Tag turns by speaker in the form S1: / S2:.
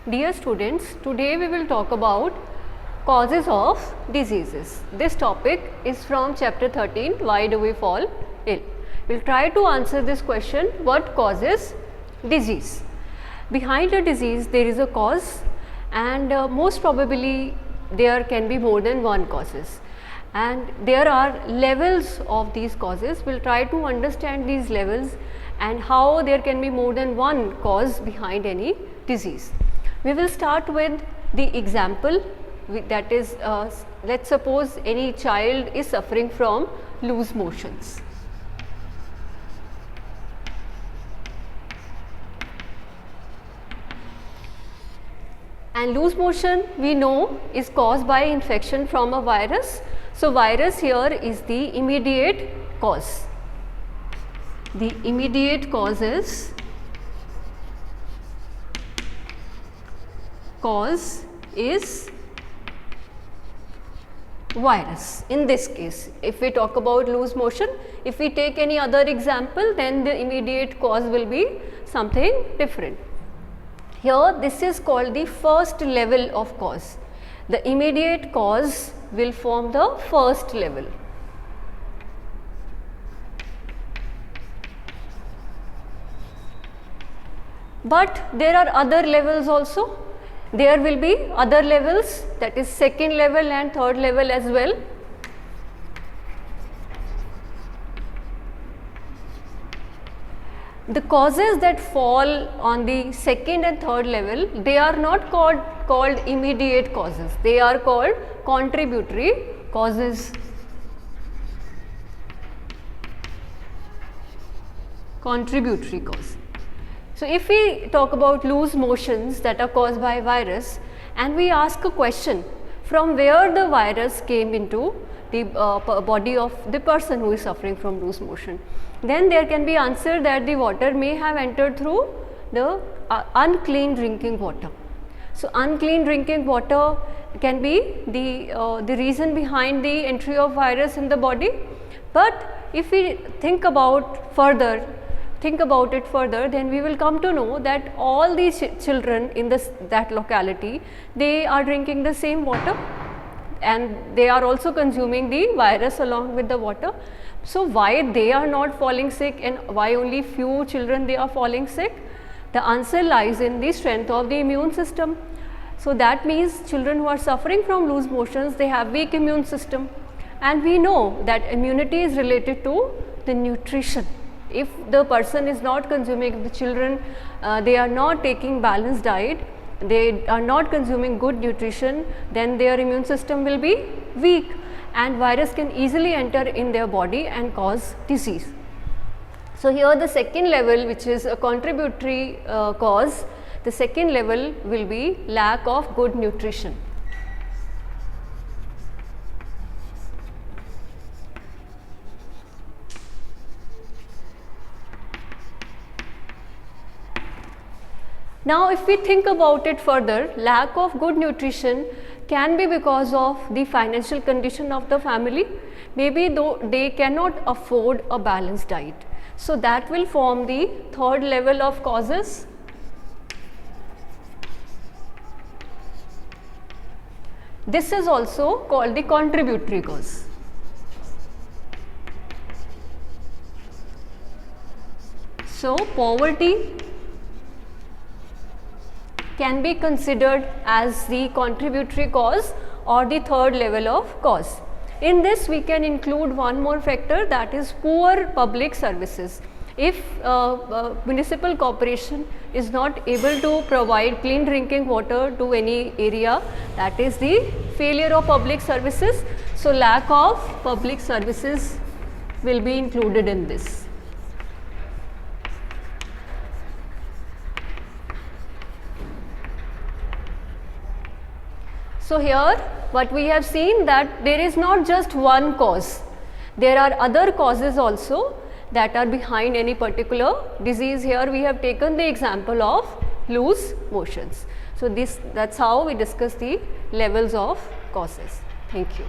S1: Dear students, today we will talk about causes of diseases. This topic is from chapter 13, Why do we fall ill? We will try to answer this question, what causes disease? Behind a disease there is a cause, and most probably there can be more than one causes, and there are levels of these causes. We will try to understand these levels and how there can be more than one cause behind any disease. We will start with the example, that is, let's suppose any child is suffering from loose motions. And loose motion we know is caused by infection from a virus. So, virus here is the immediate cause. The immediate cause is virus. In this case, if we talk about loose motion, if we take any other example, then the immediate cause will be something different. Here this is called the first level of cause. The immediate cause will form the first level. But there are other levels also. There will be other levels, that is second level and third level as well. The causes that fall on the second and third level, they are not called immediate causes, they are called contributory causes. Contributory cause. So, if we talk about loose motions that are caused by virus, and we ask a question from where the virus came into the body of the person who is suffering from loose motion, then there can be answer that the water may have entered through the unclean drinking water. So, unclean drinking water can be the reason behind the entry of virus in the body. But if we think about it further, then we will come to know that all these children in that locality, they are drinking the same water and they are also consuming the virus along with the water. So, why they are not falling sick and why only few children they are falling sick? The answer lies in the strength of the immune system. So, that means children who are suffering from loose motions, they have weak immune system, and we know that immunity is related to the nutrition. If the person is not consuming, the children they are not taking balanced diet, they are not consuming good nutrition, then their immune system will be weak and virus can easily enter in their body and cause disease. So, here the second level, which is a contributory cause, the second level will be lack of good nutrition. Now, if we think about it further, lack of good nutrition can be because of the financial condition of the family. Maybe though they cannot afford a balanced diet. So, that will form the third level of causes. This is also called the contributory cause. So, poverty can be considered as the contributory cause or the third level of cause. In this we can include one more factor, that is poor public services. If municipal corporation is not able to provide clean drinking water to any area, that is the failure of public services. So, lack of public services will be included in this. So, here what we have seen that there is not just one cause, there are other causes also that are behind any particular disease. Here we have taken the example of loose motions. So, that's how we discuss the levels of causes. Thank you.